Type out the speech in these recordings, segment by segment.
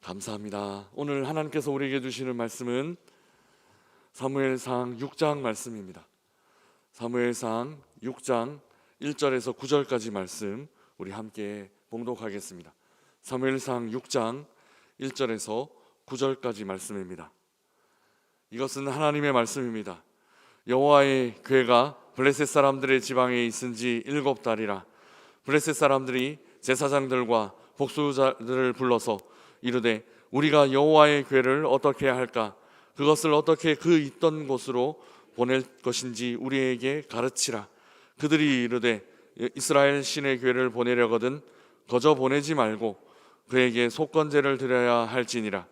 감사합니다. 오늘 하나님께서 우리에게 주시는 말씀은 사무엘상 6장 말씀입니다. 사무엘상 6장 1절에서 9절까지 말씀 우리 함께 봉독하겠습니다. 사무엘상 6장 1절에서 9절까지 말씀입니다. 이것은 하나님의 말씀입니다. 여호와의 궤가 블레셋 사람들의 지방에 있은 지 7달이라. 블레셋 사람들이 제사장들과 복수자들을 불러서 이르되 우리가 여호와의 궤를 어떻게 할까? 그것을 어떻게 그 있던 곳으로 보낼 것인지 우리에게 가르치라. 그들이 이르되 이스라엘 신의 궤를 보내려거든 거저 보내지 말고 그에게 속건제를 드려야 할지니라.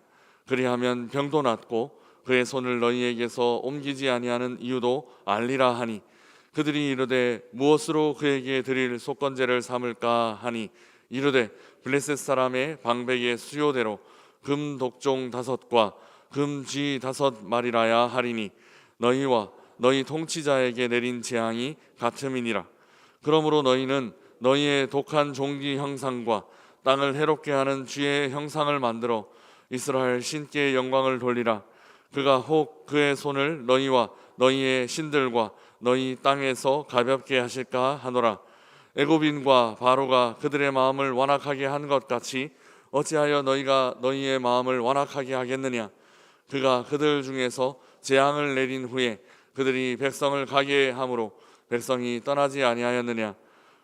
그리하면 병도 낫고 그의 손을 너희에게서 옮기지 아니하는 이유도 알리라 하니, 그들이 이르되 무엇으로 그에게 드릴 속건제를 삼을까 하니 이르되 블레셋 사람의 방백의 수요대로 금 독종 5과 금쥐 5마리라야 하리니 너희와 너희 통치자에게 내린 재앙이 같음이니라. 그러므로 너희는 너희의 독한 종기 형상과 땅을 해롭게 하는 쥐의 형상을 만들어 이스라엘 신께 영광을 돌리라. 그가 혹 그의 손을 너희와 너희의 신들과 너희 땅에서 가볍게 하실까 하노라. 애굽인과 바로가 그들의 마음을 완악하게 한 것 같이 어찌하여 너희가 너희의 마음을 완악하게 하겠느냐. 그가 그들 중에서 재앙을 내린 후에 그들이 백성을 가게 함으로 백성이 떠나지 아니하였느냐.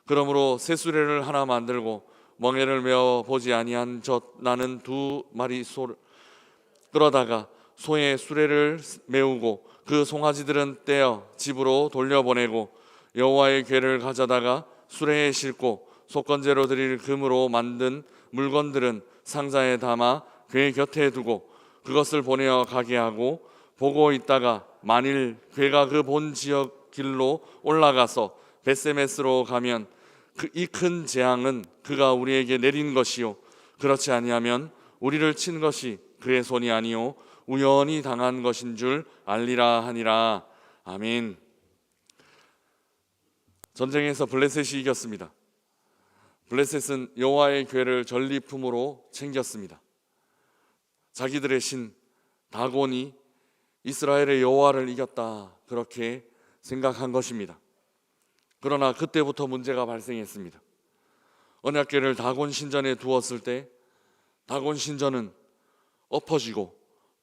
그러므로 새 수레를 하나 만들고 멍에를 메어 보지 아니한 젖 나는 2마리 소를 끌어다가 소의 수레를 메우고 그 송아지들은 떼어 집으로 돌려보내고 여호와의 궤를 가져다가 수레에 싣고 속건제로 드릴 금으로 만든 물건들은 상자에 담아 궤 곁에 두고 그것을 보내어 가게 하고, 보고 있다가 만일 궤가 그 본 지역 길로 올라가서 벳세메스로 가면 이 큰 재앙은 그가 우리에게 내린 것이요 그렇지 아니하면 우리를 친 것이 그의 손이 아니요 우연히 당한 것인 줄 알리라 하니라. 아멘. 전쟁에서 블레셋이 이겼습니다. 블레셋은 여호와의 궤를 전리품으로 챙겼습니다. 자기들의 신 다곤이 이스라엘의 여호와를 이겼다, 그렇게 생각한 것입니다. 그러나 그때부터 문제가 발생했습니다. 언약궤를 다곤 신전에 두었을 때 다곤 신전은 엎어지고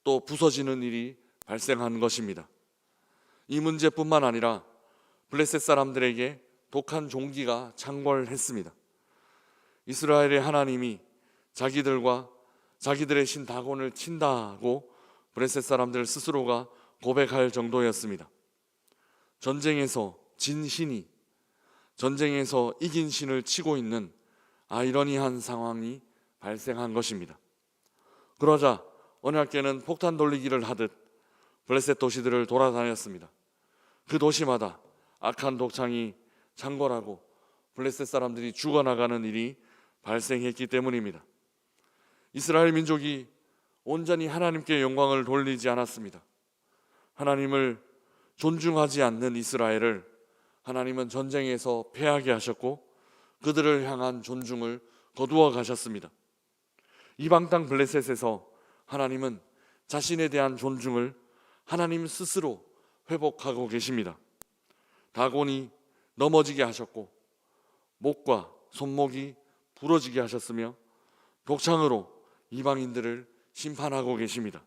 또 부서지는 일이 발생한 것입니다. 이 문제뿐만 아니라 블레셋 사람들에게 독한 종기가 창궐했습니다. 이스라엘의 하나님이 자기들과 자기들의 신 다곤을 친다고 블레셋 사람들 스스로가 고백할 정도였습니다. 전쟁에서 진 신이 전쟁에서 이긴 신을 치고 있는 아이러니한 상황이 발생한 것입니다. 그러자 언약궤는 폭탄 돌리기를 하듯 블레셋 도시들을 돌아다녔습니다. 그 도시마다 악한 독창이 창궐하고 블레셋 사람들이 죽어나가는 일이 발생했기 때문입니다. 이스라엘 민족이 온전히 하나님께 영광을 돌리지 않았습니다. 하나님을 존중하지 않는 이스라엘을 하나님은 전쟁에서 패하게 하셨고 그들을 향한 존중을 거두어 가셨습니다. 이방 땅 블레셋에서 하나님은 자신에 대한 존중을 하나님 스스로 회복하고 계십니다. 다곤이 넘어지게 하셨고 목과 손목이 부러지게 하셨으며 독창으로 이방인들을 심판하고 계십니다.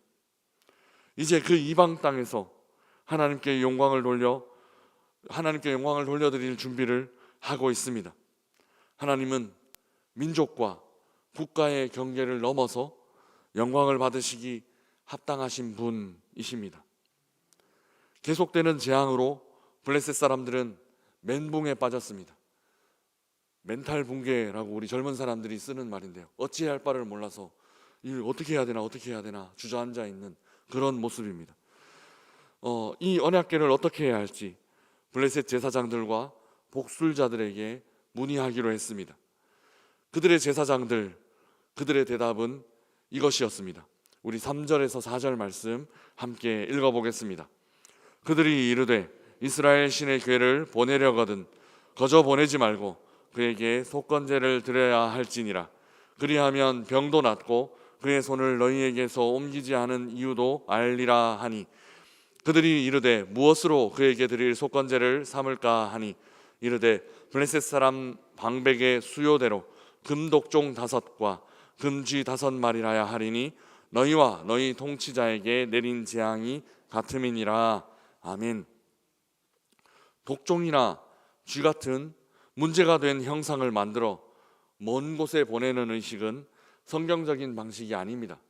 이제 그 이방 땅에서 하나님께 영광을 돌려드릴 준비를 하고 있습니다. 하나님은 민족과 국가의 경계를 넘어서 영광을 받으시기 합당하신 분이십니다. 계속되는 재앙으로 블레셋 사람들은 멘붕에 빠졌습니다. 멘탈 붕괴라고 우리 젊은 사람들이 쓰는 말인데요, 어찌할 바를 몰라서 이걸 어떻게 해야 되나 주저앉아 있는 그런 모습입니다. 이 언약궤를 어떻게 해야 할지 블레셋 제사장들과 복술자들에게 문의하기로 했습니다. 그들의 제사장들, 그들의 대답은 이것이었습니다. 우리 3절에서 4절 말씀 함께 읽어보겠습니다. 그들이 이르되 이스라엘 신의 궤를 보내려거든 거저 보내지 말고 그에게 속건제를 드려야 할지니라. 그리하면 병도 낫고 그의 손을 너희에게서 옮기지 않은 이유도 알리라 하니 그들이 이르되 무엇으로 그에게 드릴 속건제를 삼을까 하니 이르되 블레셋 사람 방백의 수요대로 금독종 5과 금쥐 5마리라야 하리니 너희와 너희 통치자에게 내린 재앙이 같음이니라. 아멘. 독종이나 쥐 같은 문제가 된 형상을 만들어 먼 곳에 보내는 의식은 성경적인 방식이 아닙니다.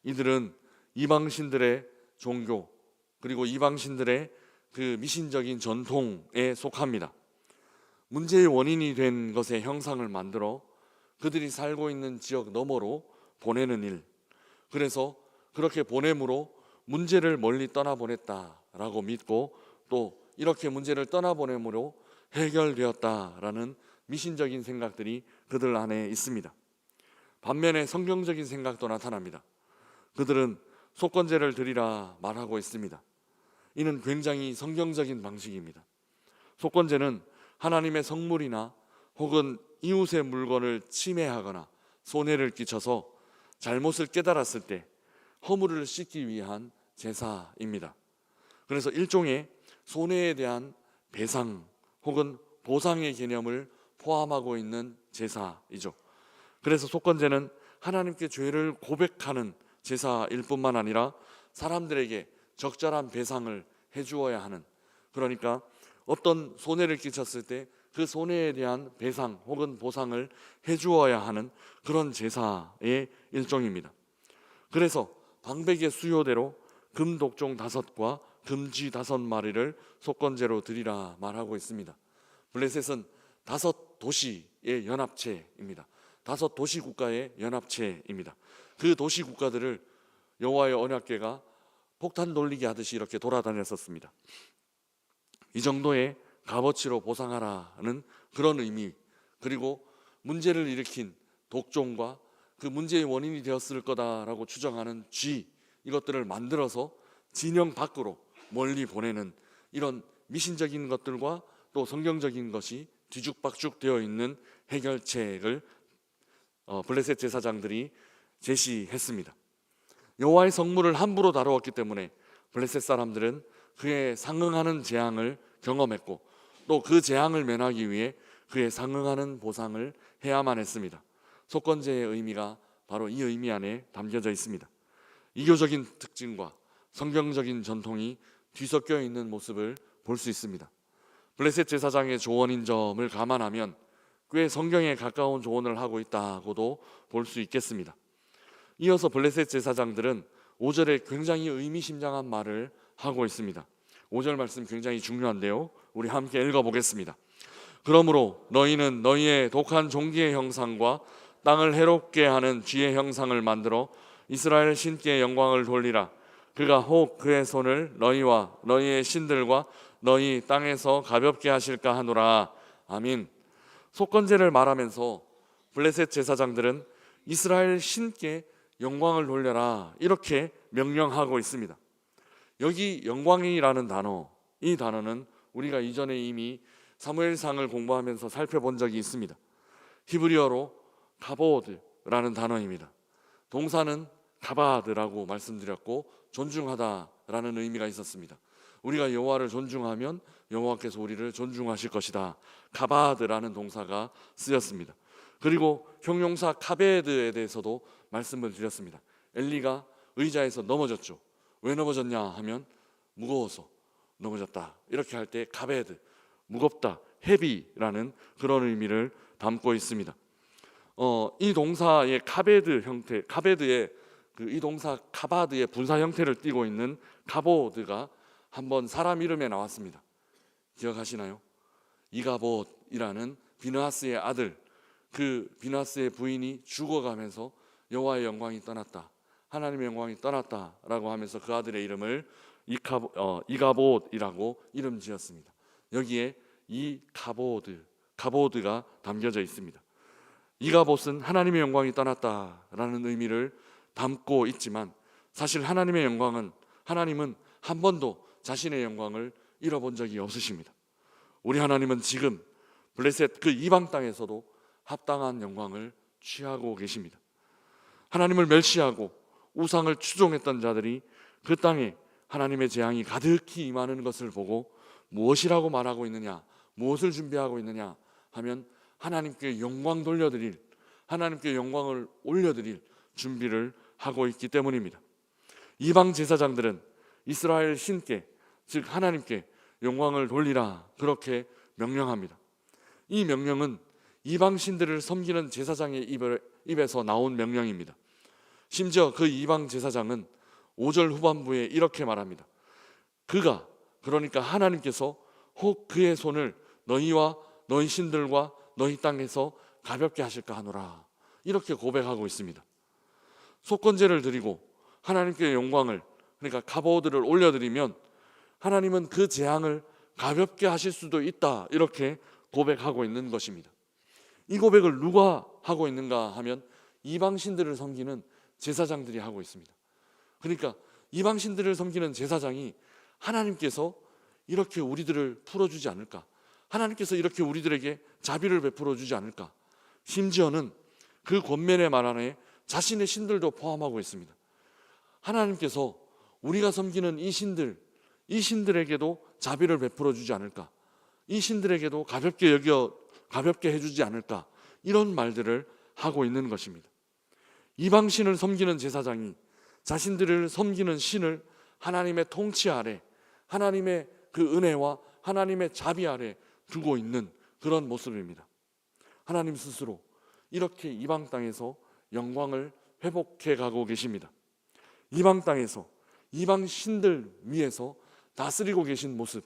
이들은 이방신들의 종교 그리고 이방신들의 그 미신적인 전통에 속합니다. 문제의 원인이 된 것의 형상을 만들어 그들이 살고 있는 지역 너머로 보내는 일, 그래서 그렇게 보냄으로 문제를 멀리 떠나보냈다라고 믿고 또 이렇게 문제를 떠나보냄으로 해결되었다라는 미신적인 생각들이 그들 안에 있습니다. 반면에 성경적인 생각도 나타납니다. 그들은 속건제를 드리라 말하고 있습니다. 이는 굉장히 성경적인 방식입니다. 속건제는 하나님의 성물이나 혹은 이웃의 물건을 침해하거나 손해를 끼쳐서 잘못을 깨달았을 때 허물을 씻기 위한 제사입니다. 그래서 일종의 손해에 대한 배상 혹은 보상의 개념을 포함하고 있는 제사이죠. 그래서 속건제는 하나님께 죄를 고백하는 제사일 뿐만 아니라 사람들에게 적절한 배상을 해주어야 하는, 그러니까 어떤 손해를 끼쳤을 때 그 손해에 대한 배상 혹은 보상을 해주어야 하는 그런 제사의 일종입니다. 그래서 방백의 수요대로 금독종 5과 금쥐 5마리를 속건제로 드리라 말하고 있습니다. 블레셋은 5도시의 연합체입니다. 5도시 국가의 연합체입니다. 그 도시 국가들을 여호와의 언약궤가 폭탄 돌리기 하듯이 이렇게 돌아다녔었습니다. 이 정도의 값어치로 보상하라는 그런 의미, 그리고 문제를 일으킨 독종과 그 문제의 원인이 되었을 거다라고 추정하는 쥐, 이것들을 만들어서 진영 밖으로 멀리 보내는 이런 미신적인 것들과 또 성경적인 것이 뒤죽박죽 되어 있는 해결책을 블레셋 제사장들이 제시했습니다. 여호와의 성물을 함부로 다루었기 때문에 블레셋 사람들은 그에 상응하는 재앙을 경험했고 또 그 재앙을 면하기 위해 그에 상응하는 보상을 해야만 했습니다. 속건제의 의미가 바로 이 의미 안에 담겨져 있습니다. 이교적인 특징과 성경적인 전통이 뒤섞여 있는 모습을 볼 수 있습니다. 블레셋 제사장의 조언인 점을 감안하면 꽤 성경에 가까운 조언을 하고 있다고도 볼 수 있겠습니다. 이어서 블레셋 제사장들은 5절에 굉장히 의미심장한 말을 하고 있습니다. 5절 말씀 굉장히 중요한데요, 우리 함께 읽어보겠습니다. 그러므로 너희는 너희의 독한 종기의 형상과 땅을 해롭게 하는 쥐의 형상을 만들어 이스라엘 신께 영광을 돌리라. 그가 혹 그의 손을 너희와 너희의 신들과 너희 땅에서 가볍게 하실까 하노라. 아멘. 속건제를 말하면서 블레셋 제사장들은 이스라엘 신께 영광을 돌려라 이렇게 명령하고 있습니다. 여기 영광이라는 단어, 이 단어는 우리가 이전에 이미 사무엘상을 공부하면서 살펴본 적이 있습니다. 히브리어로 카보드라는 단어입니다. 동사는 가바드라고 말씀드렸고 존중하다라는 의미가 있었습니다. 우리가 여호와를 존중하면 여호와께서 우리를 존중하실 것이다. 가바드라는 동사가 쓰였습니다. 그리고 형용사 카베드에 대해서도 말씀을 드렸습니다. 엘리가 의자에서 넘어졌죠. 왜 넘어졌냐 하면 무거워서 넘어졌다. 이렇게 할 때 카베드, 무겁다, 헤비라는 그런 의미를 담고 있습니다. 이 동사의 카베드 형태, 카베드의 이 동사 카바드의 분사 형태를 띠고 있는 가보드가 한번 사람 이름에 나왔습니다. 기억하시나요? 이가봇이라는 비느하스의 아들, 그 비느하스의 부인이 죽어가면서 여호와의 영광이 떠났다, 하나님의 영광이 떠났다라고 하면서 그 아들의 이름을 이가봇이라고 이름 지었습니다. 여기에 이 가보드가 담겨져 있습니다. 이가봇은 하나님의 영광이 떠났다라는 의미를 담고 있지만 사실 하나님은 한 번도 자신의 영광을 잃어본 적이 없으십니다. 우리 하나님은 지금 블레셋 그 이방 땅에서도 합당한 영광을 취하고 계십니다. 하나님을 멸시하고 우상을 추종했던 자들이 그 땅에 하나님의 재앙이 가득히 임하는 것을 보고 무엇이라고 말하고 있느냐, 무엇을 준비하고 있느냐 하면 하나님께 영광 돌려드릴, 하나님께 영광을 올려드릴 준비를 하고 있기 때문입니다. 이방 제사장들은 이스라엘 신께, 즉 하나님께 영광을 돌리라 그렇게 명령합니다. 이 명령은 이방 신들을 섬기는 제사장의 입에서 나온 명령입니다. 심지어 그 이방 제사장은 5절 후반부에 이렇게 말합니다. 그가, 그러니까 하나님께서 혹 그의 손을 너희와 너희 신들과 너희 땅에서 가볍게 하실까 하노라, 이렇게 고백하고 있습니다. 속건제를 드리고 하나님께 영광을, 그러니까 갑오드를 올려드리면 하나님은 그 재앙을 가볍게 하실 수도 있다, 이렇게 고백하고 있는 것입니다. 이 고백을 누가 하고 있는가 하면 이방신들을 섬기는 제사장들이 하고 있습니다. 그러니까 이방신들을 섬기는 제사장이 하나님께서 이렇게 우리들을 풀어주지 않을까, 하나님께서 이렇게 우리들에게 자비를 베풀어 주지 않을까, 심지어는 그 권면의 말 안에 자신의 신들도 포함하고 있습니다. 하나님께서 우리가 섬기는 이 신들에게도 자비를 베풀어 주지 않을까, 이 신들에게도 가볍게 해주지 않을까, 이런 말들을 하고 있는 것입니다. 이방신을 섬기는 제사장이 자신들을 섬기는 신을 하나님의 통치 아래, 하나님의 그 은혜와 하나님의 자비 아래 두고 있는 그런 모습입니다. 하나님 스스로 이렇게 이방 땅에서 영광을 회복해 가고 계십니다. 이방 땅에서 이방 신들 위에서 다스리고 계신 모습,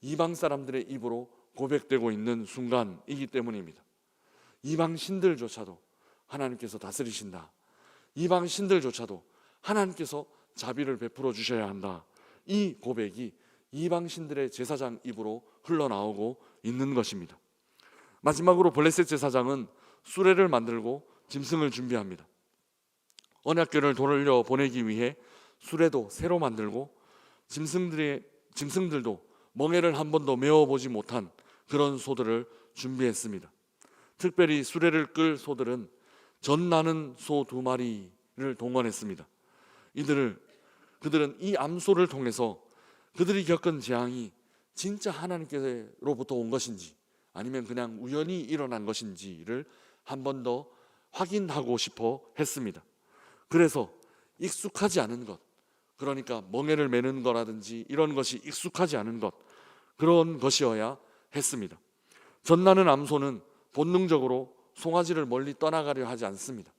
이방 사람들의 입으로 고백되고 있는 순간이기 때문입니다. 이방 신들조차도 하나님께서 다스리신다, 이방 신들조차도 하나님께서 자비를 베풀어 주셔야 한다, 이 고백이 이방 신들의 제사장 입으로 흘러나오고 있는 것입니다. 마지막으로 블레셋 제사장은 수레를 만들고 짐승을 준비합니다. 언약궤를 돌려 보내기 위해 수레도 새로 만들고 짐승들도 멍에를 한 번도 메어보지 못한 그런 소들을 준비했습니다. 특별히 수레를 끌 소들은 전 나는 소 2마리를 동원했습니다. 그들은 이 암소를 통해서 그들이 겪은 재앙이 진짜 하나님께로부터 온 것인지 아니면 그냥 우연히 일어난 것인지를 한 번 더 확인하고 싶어 했습니다. 그래서 익숙하지 않은 것, 그러니까 멍에를 매는 거라든지 이런 것이 익숙하지 않은 것, 그런 것이어야 했습니다. 전나는 암소는 본능적으로 송아지를 멀리 떠나가려 하지 않습니다.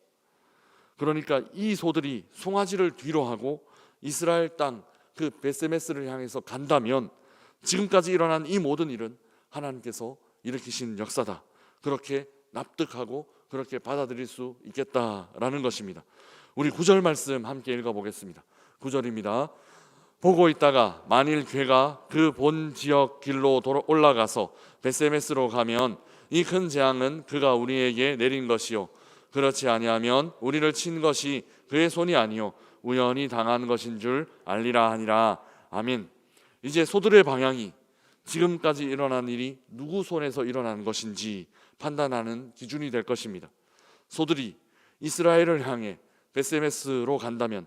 그러니까 이 소들이 송아지를 뒤로 하고 이스라엘 땅 그 베세메스를 향해서 간다면 지금까지 일어난 이 모든 일은 하나님께서 일으키신 역사다, 그렇게 납득하고 그렇게 받아들일 수 있겠다라는 것입니다. 우리 9절 말씀 함께 읽어보겠습니다. 9절입니다. 보고 있다가 만일 괴가 그 본 지역 길로 올라가서 베세메스로 가면 이 큰 재앙은 그가 우리에게 내린 것이요, 그렇지 아니하면 우리를 친 것이 그의 손이 아니요 우연히 당한 것인 줄 알리라 하니라. 아멘. 이제 소들의 방향이 지금까지 일어난 일이 누구 손에서 일어난 것인지 판단하는 기준이 될 것입니다. 소들이 이스라엘을 향해 베세메스로 간다면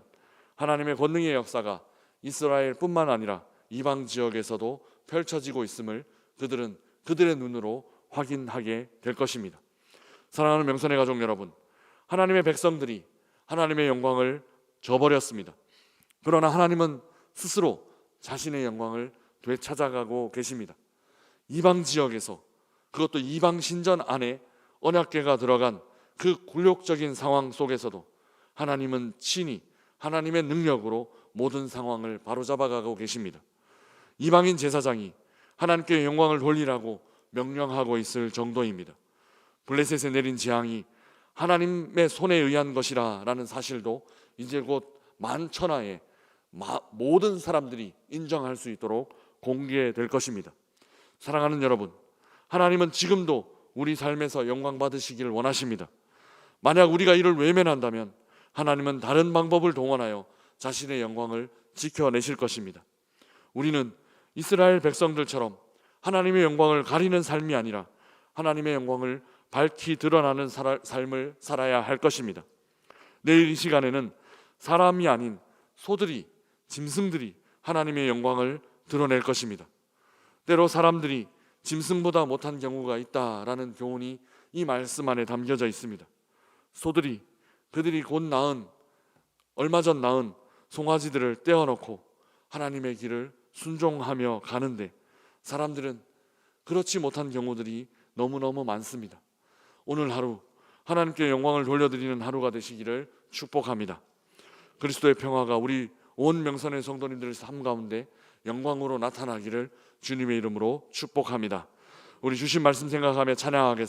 하나님의 권능의 역사가 이스라엘뿐만 아니라 이방 지역에서도 펼쳐지고 있음을 그들은 그들의 눈으로 확인하게 될 것입니다. 사랑하는 명선의 가족 여러분, 하나님의 백성들이 하나님의 영광을 저버렸습니다. 그러나 하나님은 스스로 자신의 영광을 되찾아가고 계십니다. 이방 지역에서, 그것도 이방 신전 안에 언약궤가 들어간 그 굴욕적인 상황 속에서도 하나님은 친히 하나님의 능력으로 모든 상황을 바로잡아가고 계십니다. 이방인 제사장이 하나님께 영광을 돌리라고 명령하고 있을 정도입니다. 블레셋에 내린 재앙이 하나님의 손에 의한 것이라 라는 사실도 이제 곧 만천하에 모든 사람들이 인정할 수 있도록 공개될 것입니다. 사랑하는 여러분, 하나님은 지금도 우리 삶에서 영광 받으시기를 원하십니다. 만약 우리가 이를 외면한다면 하나님은 다른 방법을 동원하여 자신의 영광을 지켜내실 것입니다. 우리는 이스라엘 백성들처럼 하나님의 영광을 가리는 삶이 아니라 하나님의 영광을 밝히 드러나는 삶을 살아야 할 것입니다. 내일 이 시간에는 사람이 아닌 소들이, 짐승들이 하나님의 영광을 드러낼 것입니다. 때로 사람들이 짐승보다 못한 경우가 있다라는 교훈이 이 말씀 안에 담겨져 있습니다. 소들이 그들이 곧 낳은, 얼마 전 낳은 송아지들을 떼어놓고 하나님의 길을 순종하며 가는데 사람들은 그렇지 못한 경우들이 너무너무 많습니다. 오늘 하루 하나님께 영광을 돌려드리는 하루가 되시기를 축복합니다. 그리스도의 평화가 우리 온 명선의 성도님들 삶 가운데 영광으로 나타나기를 주님의 이름으로 축복합니다. 우리 주신 말씀 생각하며 찬양하겠습니다.